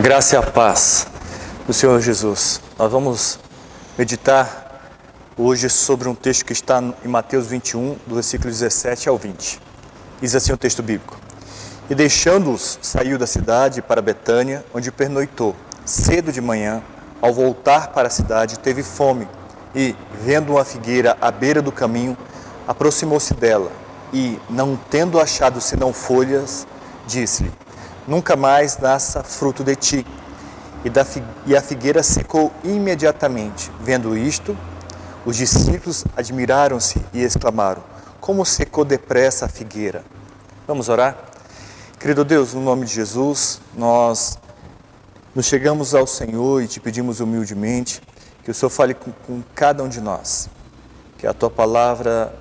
Graça e a paz do Senhor Jesus. Nós vamos meditar hoje sobre um texto que está em Mateus 21, do versículo 17 ao 20. Diz assim o texto bíblico: E deixando-os, saiu da cidade para Betânia, onde pernoitou. Cedo de manhã, ao voltar para a cidade, teve fome e, vendo uma figueira à beira do caminho, aproximou-se dela e, não tendo achado senão folhas, disse-lhe: Nunca mais nasça fruto de ti. E a figueira secou imediatamente. Vendo isto, os discípulos admiraram-se e exclamaram: Como secou depressa a figueira? Vamos orar? Querido Deus, no nome de Jesus, nós nos chegamos ao Senhor e te pedimos humildemente que o Senhor fale com cada um de nós, que a tua palavra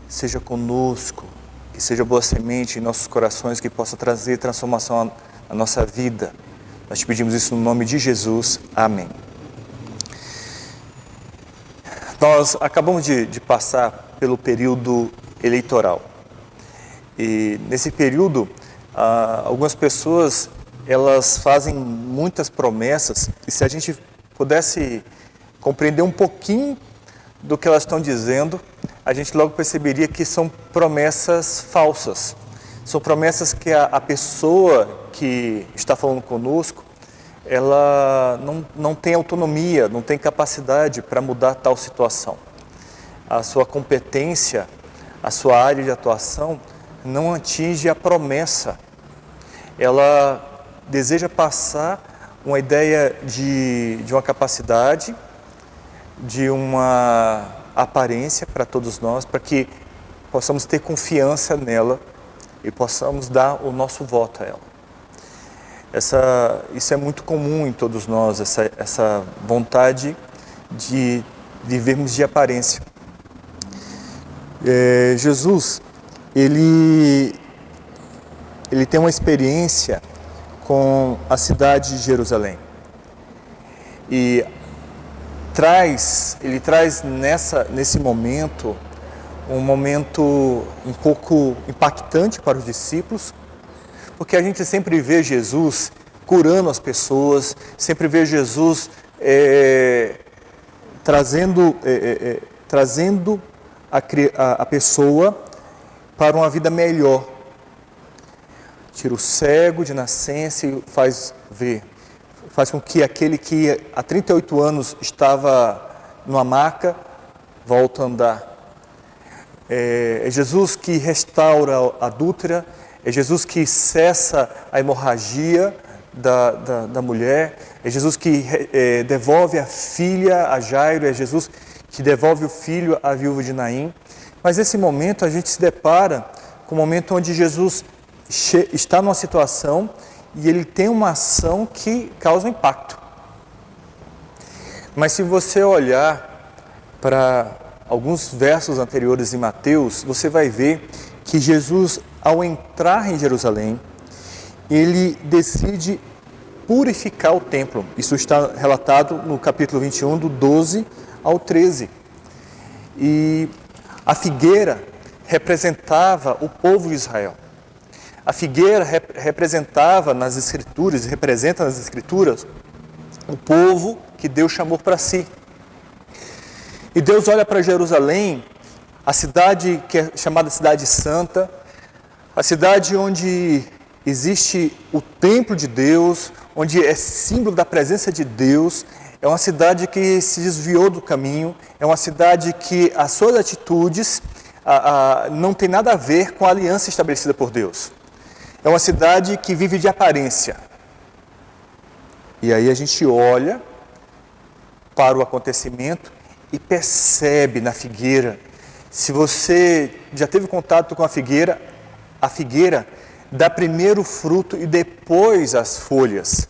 seja conosco, que seja boa semente em nossos corações, que possa trazer transformação à nossa vida. Nós te pedimos isso no nome de Jesus. Amém. Nós acabamos de passar pelo período eleitoral. E nesse período, algumas pessoas, elas fazem muitas promessas, e se a gente pudesse compreender um pouquinho do que elas estão dizendo, a gente logo perceberia que são promessas falsas. São promessas que a pessoa que está falando conosco, ela não tem autonomia, não tem capacidade para mudar tal situação. A sua competência, a sua área de atuação não atinge a promessa. Ela deseja passar uma ideia de uma capacidade, de uma aparência para todos nós, para que possamos ter confiança nela e possamos dar o nosso voto a ela. Isso é muito comum em todos nós, essa vontade de vivermos de aparência. Jesus, ele tem uma experiência com a cidade de Jerusalém. E ele traz nesse momento, um momento um pouco impactante para os discípulos, porque a gente sempre vê Jesus curando as pessoas, sempre vê Jesus trazendo a pessoa para uma vida melhor. Tira o cego de nascença e faz ver. Faz com que aquele que há 38 anos estava numa maca, volta a andar. É Jesus que restaura a adúltera, é Jesus que cessa a hemorragia da mulher, é Jesus que devolve a filha a Jairo, é Jesus que devolve o filho à viúva de Naim. Mas nesse momento a gente se depara com um momento onde Jesus está numa situação e ele tem uma ação que causa impacto. Mas se você olhar para alguns versos anteriores em Mateus, você vai ver que Jesus, ao entrar em Jerusalém, ele decide purificar o templo. Isso está relatado no capítulo 21, do 12 ao 13. E a figueira representava o povo de Israel. A figueira representava nas Escrituras, representa nas Escrituras, o povo que Deus chamou para si. E Deus olha para Jerusalém, a cidade que é chamada Cidade Santa, a cidade onde existe o templo de Deus, onde é símbolo da presença de Deus. É uma cidade que se desviou do caminho, é uma cidade que as suas atitudes não tem nada a ver com a aliança estabelecida por Deus. É uma cidade que vive de aparência. E aí a gente olha para o acontecimento e percebe na figueira. Se você já teve contato com a figueira dá primeiro o fruto e depois as folhas.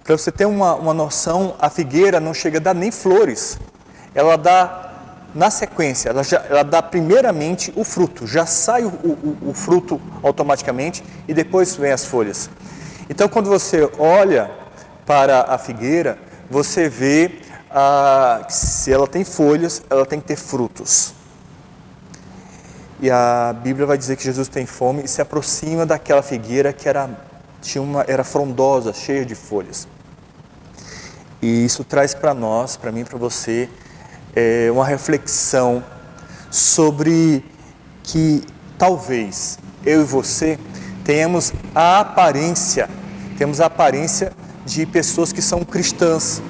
Para você ter uma noção, a figueira não chega a dar nem flores. Ela dá na sequência, ela dá primeiramente o fruto, já sai o fruto automaticamente e depois vem as folhas. Então, quando você olha para a figueira, você vê que se ela tem folhas, ela tem que ter frutos. E a Bíblia vai dizer que Jesus tem fome e se aproxima daquela figueira que era era frondosa, cheia de folhas. E isso traz para nós, para mim e para você, uma reflexão sobre que talvez eu e você temos a aparência de pessoas que são cristãs,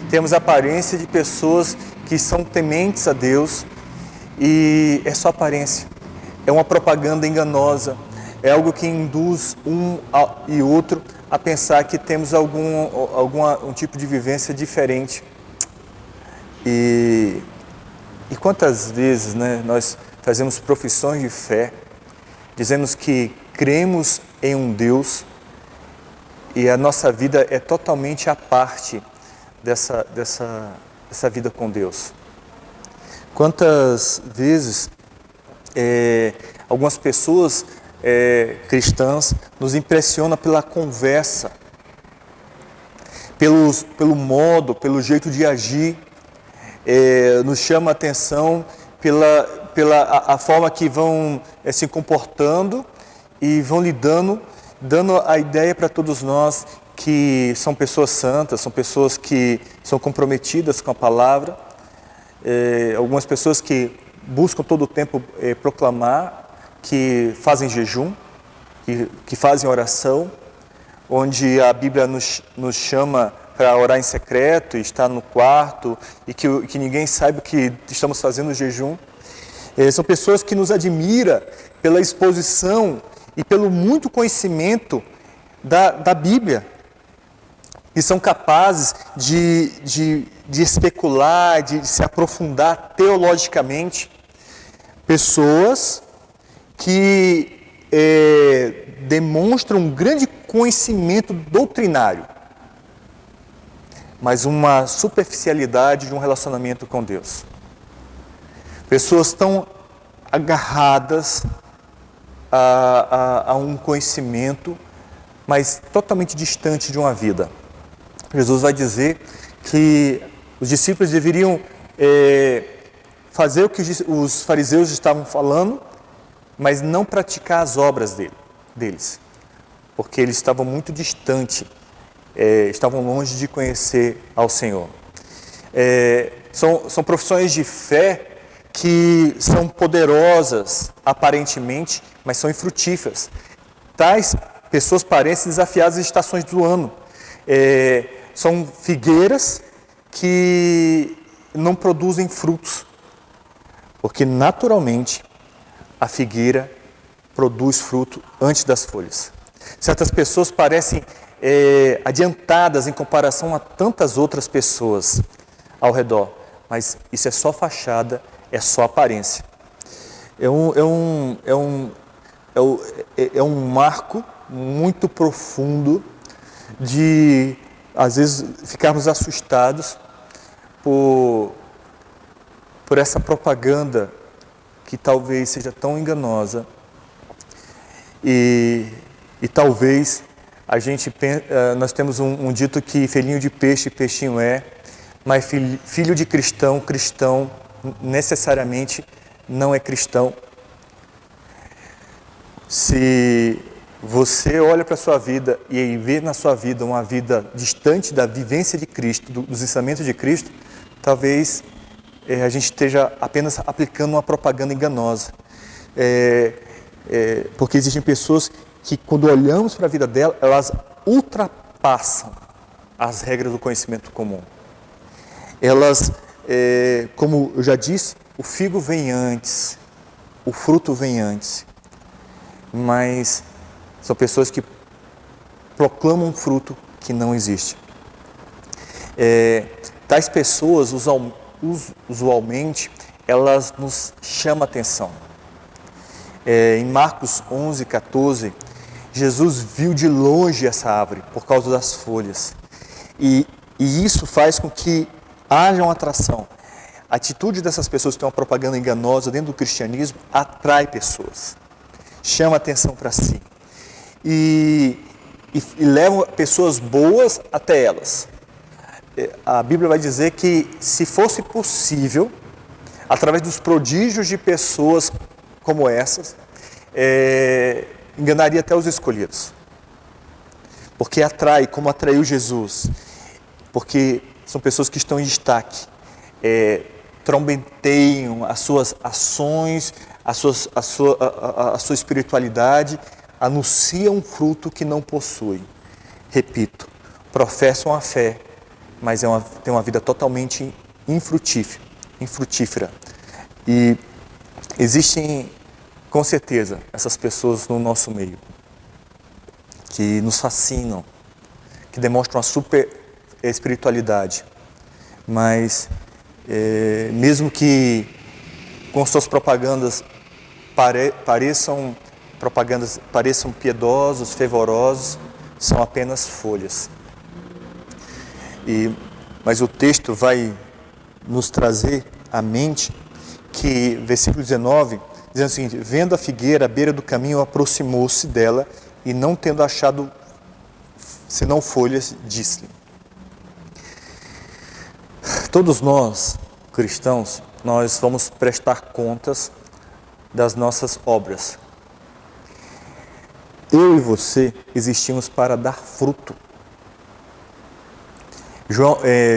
temos a aparência de pessoas que são tementes a Deus, e é só aparência, é uma propaganda enganosa, é algo que induz um e outro a pensar que temos um tipo de vivência diferente. E quantas vezes, né, nós fazemos profissões de fé, dizemos que cremos em um Deus, e a nossa vida é totalmente à parte dessa vida com Deus. Quantas vezes algumas pessoas cristãs nos impressionam pela conversa, pelo modo, pelo jeito de agir, nos chama a atenção pela forma que vão se comportando e vão lidando, dando a ideia para todos nós que são pessoas santas, são pessoas que são comprometidas com a palavra, algumas pessoas que buscam todo o tempo proclamar, que fazem jejum, que fazem oração, onde a Bíblia nos chama para orar em secreto, e estar no quarto, e que ninguém saiba que estamos fazendo jejum. São pessoas que nos admiram pela exposição e pelo muito conhecimento da Bíblia, e são capazes de especular, de se aprofundar teologicamente. Pessoas que demonstram um grande conhecimento doutrinário, mas uma superficialidade de um relacionamento com Deus. Pessoas tão agarradas a um conhecimento, mas totalmente distante de uma vida. Jesus vai dizer que os discípulos deveriam fazer o que os fariseus estavam falando, mas não praticar as obras deles, porque eles estavam muito distantes, estavam longe de conhecer ao Senhor. São profissões de fé que são poderosas aparentemente, mas são infrutíferas. Tais pessoas parecem desafiadas às estações do ano. São figueiras que não produzem frutos, porque naturalmente a figueira produz fruto antes das folhas. Certas pessoas parecem adiantadas em comparação a tantas outras pessoas ao redor, mas isso é só fachada, é só aparência. É um marco muito profundo de, às vezes, ficarmos assustados por essa propaganda que talvez seja tão enganosa, e talvez nós temos um dito que filhinho de peixe, peixinho é, mas filho de cristão, cristão necessariamente não é cristão. Se você olha para a sua vida e vê na sua vida uma vida distante da vivência de Cristo, dos ensinamentos de Cristo, talvez a gente esteja apenas aplicando uma propaganda enganosa. Porque existem pessoas que, quando olhamos para a vida dela, elas ultrapassam as regras do conhecimento comum. Elas, como eu já disse, o figo vem antes, o fruto vem antes. Mas são pessoas que proclamam um fruto que não existe. Tais pessoas, usualmente, elas nos chamam a atenção. Em Marcos 11:14, Jesus viu de longe essa árvore por causa das folhas. E isso faz com que haja uma atração. A atitude dessas pessoas que têm uma propaganda enganosa dentro do cristianismo atrai pessoas, chama a atenção para si. E levam pessoas boas até elas. A Bíblia vai dizer que, se fosse possível, através dos prodígios de pessoas como essas, enganaria até os escolhidos. porque atrai, como atraiu Jesus, porque são pessoas que estão em destaque, trombeteiam as suas ações, a sua espiritualidade, anunciam um fruto que não possuem. Repito, professam a fé, mas têm uma vida totalmente infrutífera. E existem, com certeza, essas pessoas no nosso meio, que nos fascinam, que demonstram a super espiritualidade, mas mesmo que com suas propagandas pareçam piedosos, fervorosos, são apenas folhas. Mas o texto vai nos trazer à mente que, versículo 19, dizendo o seguinte: vendo a figueira à beira do caminho, aproximou-se dela e, não tendo achado senão folhas, disse-lhe. Todos nós, cristãos, nós vamos prestar contas das nossas obras. Eu e você existimos para dar fruto.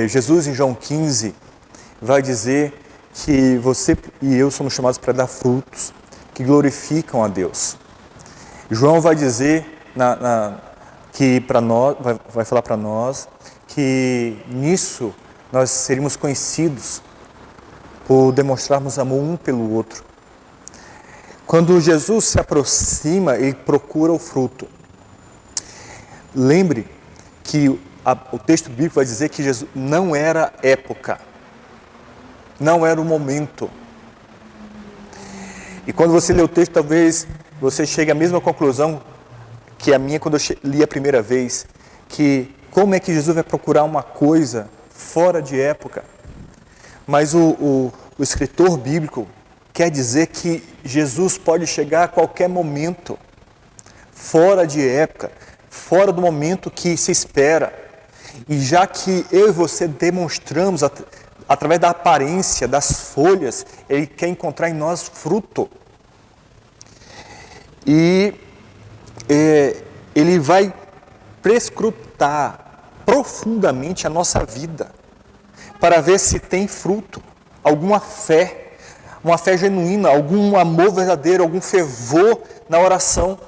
Jesus, em João 15, vai dizer que você e eu somos chamados para dar frutos que glorificam a Deus. João vai dizer que para nós, vai falar para nós que nisso nós seríamos conhecidos por demonstrarmos amor um pelo outro. Quando Jesus se aproxima, ele procura o fruto. Lembre que o texto bíblico vai dizer que Jesus não era época, não era o momento. E quando você lê o texto, talvez você chegue à mesma conclusão que a minha quando eu li a primeira vez, que como é que Jesus vai procurar uma coisa fora de época? Mas o escritor bíblico quer dizer que Jesus pode chegar a qualquer momento, fora de época, fora do momento que se espera. E já que eu e você demonstramos, através da aparência, das folhas, ele quer encontrar em nós fruto. E ele vai prescrutar profundamente a nossa vida, para ver se tem fruto, alguma fé, uma fé genuína, algum amor verdadeiro, algum fervor na oração.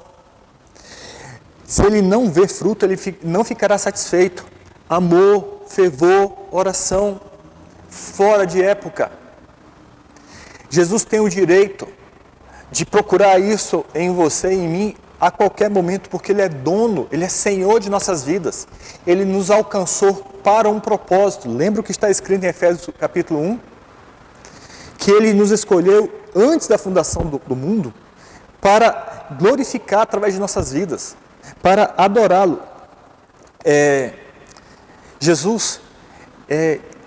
Se ele não vê fruto, ele não ficará satisfeito. Amor, fervor, oração, fora de época. Jesus tem o direito de procurar isso em você e em mim a qualquer momento, porque Ele é dono, Ele é Senhor de nossas vidas. Ele nos alcançou para um propósito. Lembra o que está escrito em Efésios capítulo 1? Que Ele nos escolheu antes da fundação do mundo para glorificar através de nossas vidas, para adorá-lo. Jesus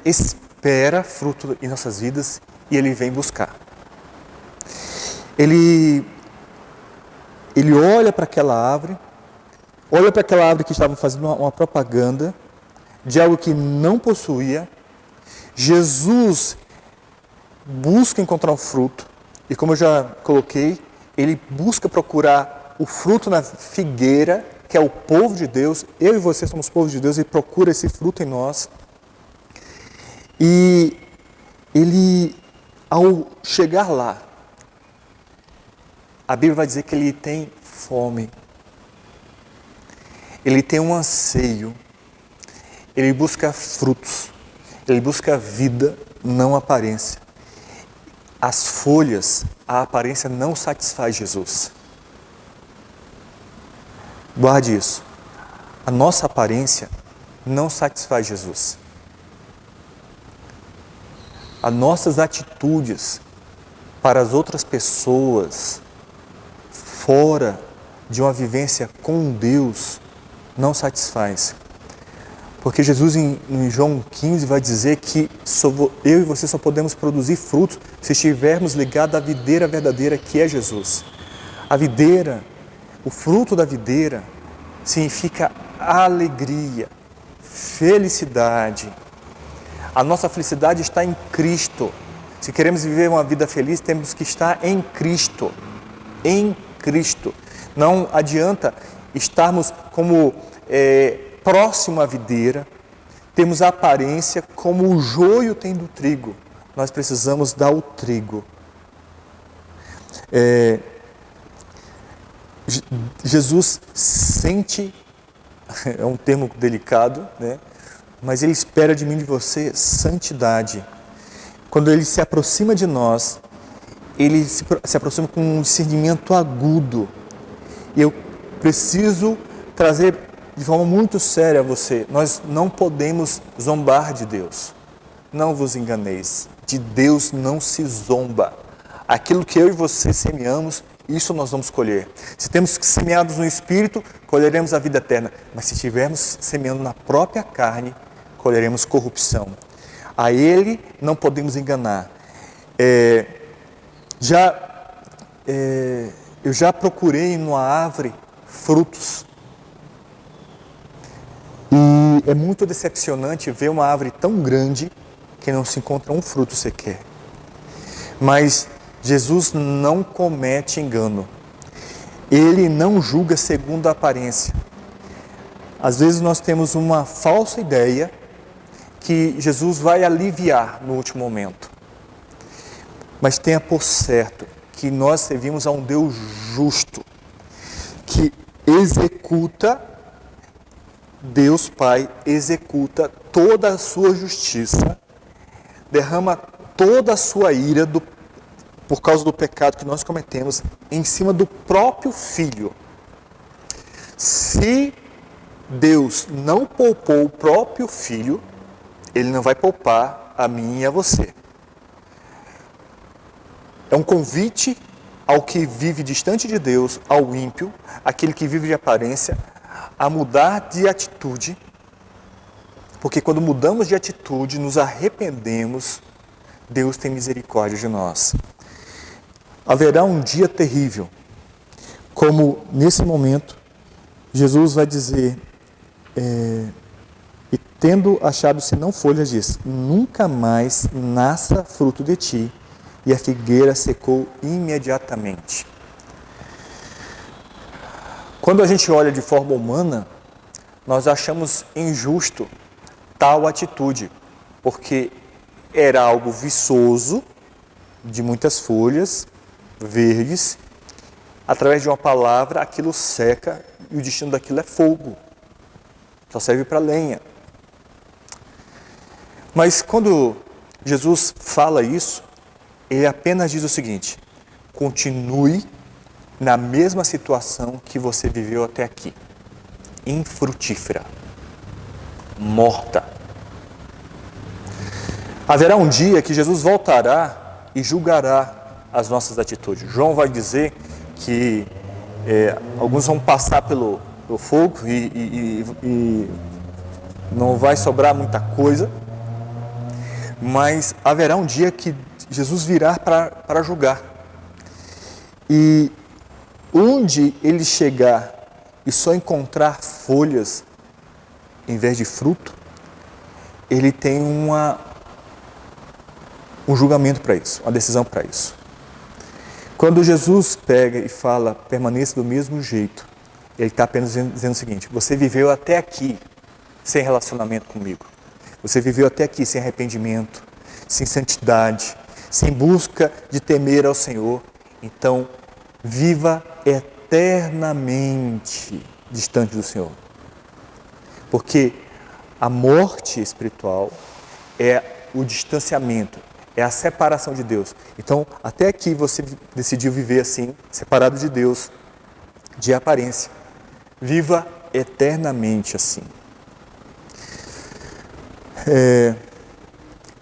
espera fruto em nossas vidas e Ele vem buscar. Ele olha para aquela árvore que estava fazendo uma propaganda de algo que não possuía. Jesus busca encontrar o fruto, e como eu já coloquei, ele busca procurar o fruto na figueira, que é o povo de Deus. Eu e você somos povo de Deus, ele procura esse fruto em nós. E ele, ao chegar lá, a Bíblia vai dizer que ele tem fome, ele tem um anseio, ele busca frutos, ele busca vida, não aparência. As folhas, a aparência não satisfaz Jesus. Guarde isso. A nossa aparência não satisfaz Jesus. As nossas atitudes para as outras pessoas, fora de uma vivência com Deus, não satisfaz. Porque Jesus em João 15 vai dizer que eu e você só podemos produzir frutos se estivermos ligados à videira verdadeira que é Jesus. A videira, o fruto da videira significa alegria, felicidade. A nossa felicidade está em Cristo. Se queremos viver uma vida feliz, temos que estar em Cristo. Em Cristo. Não adianta estarmos como próximo à videira, temos a aparência como o joio tem do trigo. Nós precisamos dar o trigo. Jesus sente, é um termo delicado, né? Mas Ele espera de mim e de você santidade. Quando Ele se aproxima de nós, Ele se aproxima com um discernimento agudo. E eu preciso trazer de forma muito séria a você, nós não podemos zombar de Deus. Não vos enganeis, de Deus não se zomba. Aquilo que eu e você semeamos, isso nós vamos colher. Se temos semeados no Espírito, colheremos a vida eterna. Mas se estivermos semeando na própria carne, colheremos corrupção. A Ele não podemos enganar. Eu já procurei numa árvore frutos. E é muito decepcionante ver uma árvore tão grande que não se encontra um fruto sequer. Mas Jesus não comete engano. Ele não julga segundo a aparência. Às vezes nós temos uma falsa ideia que Jesus vai aliviar no último momento. Mas tenha por certo que nós servimos a um Deus justo, que executa, Deus Pai executa toda a sua justiça, derrama toda a sua ira por causa do pecado que nós cometemos em cima do próprio Filho. Se Deus não poupou o próprio Filho, Ele não vai poupar a mim e a você. É um convite ao que vive distante de Deus, ao ímpio, aquele que vive de aparência, a mudar de atitude, porque quando mudamos de atitude, nos arrependemos, Deus tem misericórdia de nós. Haverá um dia terrível, como nesse momento, Jesus vai dizer, e tendo achado senão folhas, diz, nunca mais nasça fruto de ti, e a figueira secou imediatamente. Quando a gente olha de forma humana, nós achamos injusto tal atitude, porque era algo viçoso, de muitas folhas verdes, através de uma palavra aquilo seca e o destino daquilo é fogo, só serve para lenha. Mas quando Jesus fala isso, Ele apenas diz o seguinte, continue na mesma situação que você viveu até aqui, infrutífera, morta. Haverá um dia que Jesus voltará e julgará as nossas atitudes. João vai dizer que alguns vão passar pelo fogo e não vai sobrar muita coisa, mas haverá um dia que Jesus virá para julgar. E onde Ele chegar e só encontrar folhas em vez de fruto, Ele tem um julgamento para isso, uma decisão para isso. Quando Jesus pega e fala, permaneça do mesmo jeito, Ele está apenas dizendo o seguinte, você viveu até aqui sem relacionamento comigo. Você viveu até aqui sem arrependimento, sem santidade, sem busca de temer ao Senhor. Então, viva eternamente distante do Senhor. Porque a morte espiritual é o distanciamento, é a separação de Deus. Então, até aqui você decidiu viver assim, separado de Deus, de aparência. Viva eternamente assim.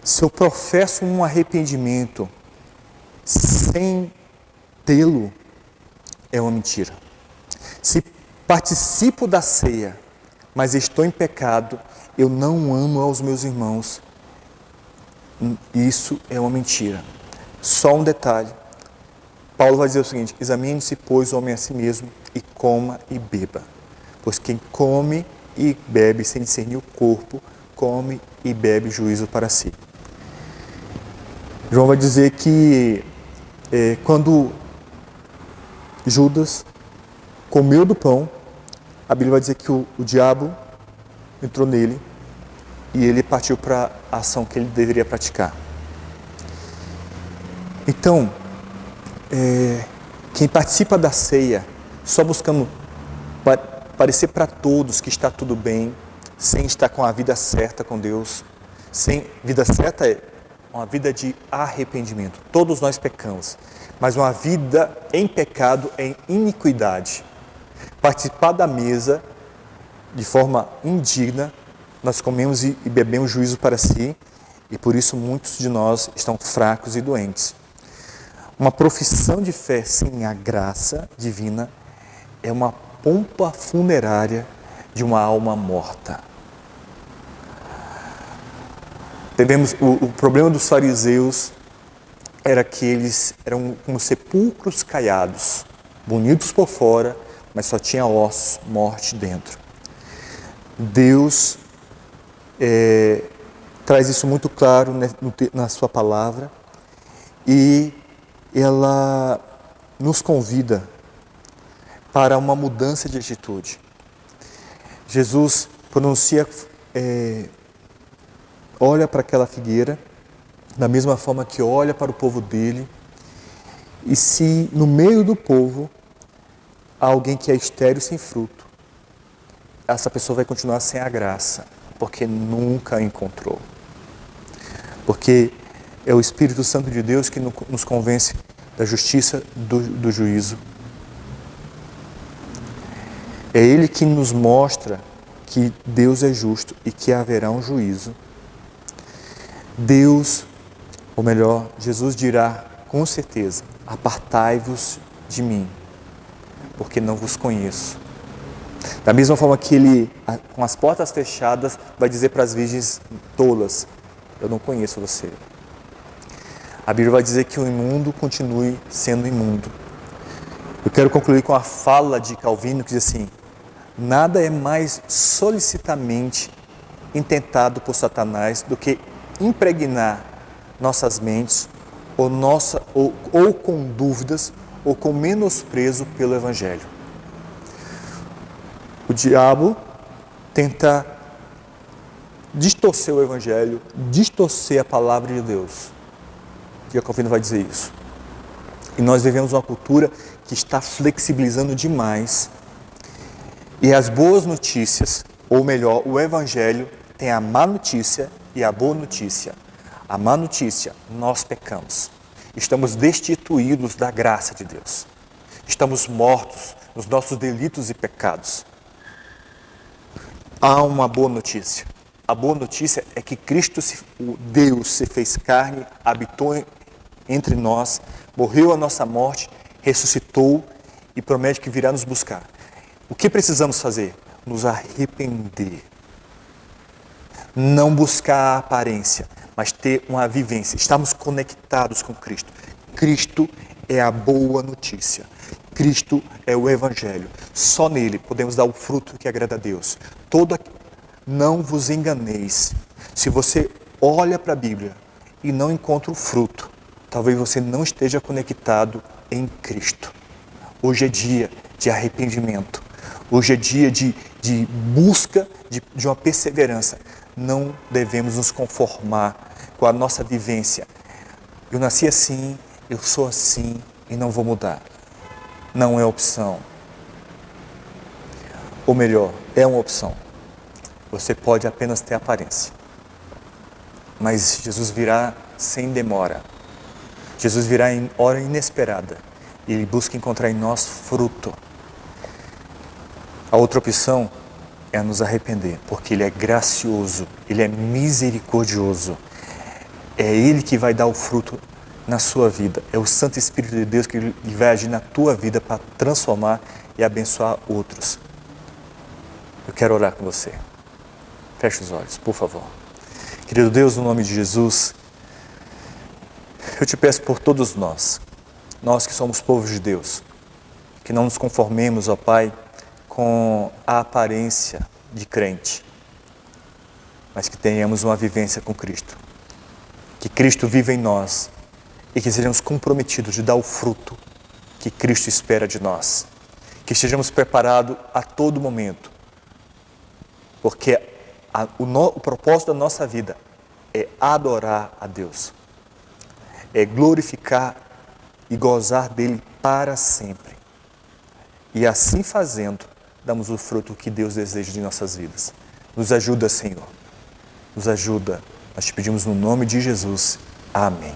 Se eu professo um arrependimento sem tê-lo, é uma mentira. Se participo da ceia, mas estou em pecado, eu não amo aos meus irmãos, isso é uma mentira. Só um detalhe. Paulo vai dizer o seguinte, examine-se, pois, o homem a si mesmo, e coma e beba. Pois quem come e bebe sem discernir o corpo, come e bebe juízo para si. João vai dizer que quando Judas comeu do pão, a Bíblia vai dizer que o diabo entrou nele e ele partiu para a ação que ele deveria praticar. Então, quem participa da ceia só buscando parecer para todos que está tudo bem, sem estar com a vida certa com Deus, sem vida certa é uma vida de arrependimento. Todos nós pecamos, mas uma vida em pecado é em iniquidade. Participar da mesa de forma indigna, nós comemos e bebemos juízo para si, e por isso muitos de nós estão fracos e doentes. Uma profissão de fé sem a graça divina é uma pompa funerária de uma alma morta. O problema dos fariseus era que eles eram como sepulcros caiados, bonitos por fora, mas só tinha ossos, morte dentro. Deus traz isso muito claro na sua palavra e ela nos convida para uma mudança de atitude. Jesus pronuncia, olha para aquela figueira, da mesma forma que olha para o povo dele, e se no meio do povo há alguém que é estéril sem fruto, essa pessoa vai continuar sem a graça, porque nunca a encontrou. Porque é o Espírito Santo de Deus que nos convence da justiça, do juízo. É Ele que nos mostra que Deus é justo e que haverá um juízo. Deus, ou melhor, Jesus dirá com certeza: apartai-vos de mim, porque não vos conheço. Da mesma forma que Ele, com as portas fechadas, vai dizer para as virgens tolas: eu não conheço você. A Bíblia vai dizer que o imundo continue sendo imundo. Eu quero concluir com a fala de Calvino, que diz assim: nada é mais solicitamente intentado por Satanás do que impregnar nossas mentes ou com dúvidas ou com menosprezo pelo Evangelho. O diabo tenta distorcer o Evangelho, distorcer a palavra de Deus. E Calvino vai dizer isso. E nós vivemos uma cultura que está flexibilizando demais. E as boas notícias, ou melhor, o Evangelho tem a má notícia e a boa notícia. A má notícia: nós pecamos. Estamos destituídos da graça de Deus. Estamos mortos nos nossos delitos e pecados. Há uma boa notícia. A boa notícia é que Cristo, o Deus, se fez carne, habitou entre nós, morreu a nossa morte, ressuscitou e promete que virá nos buscar. O que precisamos fazer? Nos arrepender. Não buscar a aparência, mas ter uma vivência. Estamos conectados com Cristo. Cristo é a boa notícia. Cristo é o Evangelho. Só nele podemos dar o fruto que agrada a Deus. Não vos enganeis. Se você olha para a Bíblia e não encontra o fruto, talvez você não esteja conectado em Cristo. Hoje é dia de arrependimento. Hoje é dia de busca de uma perseverança. Não devemos nos conformar com a nossa vivência. Eu nasci assim, eu sou assim e não vou mudar. Não é opção. Ou melhor, é uma opção. Você pode apenas ter aparência. Mas Jesus virá sem demora. Jesus virá em hora inesperada. E Ele busca encontrar em nós fruto. A outra opção é nos arrepender, porque Ele é gracioso, Ele é misericordioso. É Ele que vai dar o fruto na sua vida. É o Santo Espírito de Deus que vai agir na tua vida para transformar e abençoar outros. Eu quero orar com você. Feche os olhos, por favor. Querido Deus, no nome de Jesus, eu te peço por todos nós que somos povos de Deus, que não nos conformemos, ó Pai, com a aparência de crente, mas que tenhamos uma vivência com Cristo. Que Cristo viva em nós e que sejamos comprometidos de dar o fruto que Cristo espera de nós. que estejamos preparados a todo momento, porque o propósito da nossa vida é adorar a Deus, é glorificar e gozar dele para sempre. E assim fazendo, damos o fruto que Deus deseja de nossas vidas. Nos ajuda, Senhor. Nos ajuda. Nós te pedimos no nome de Jesus. Amém.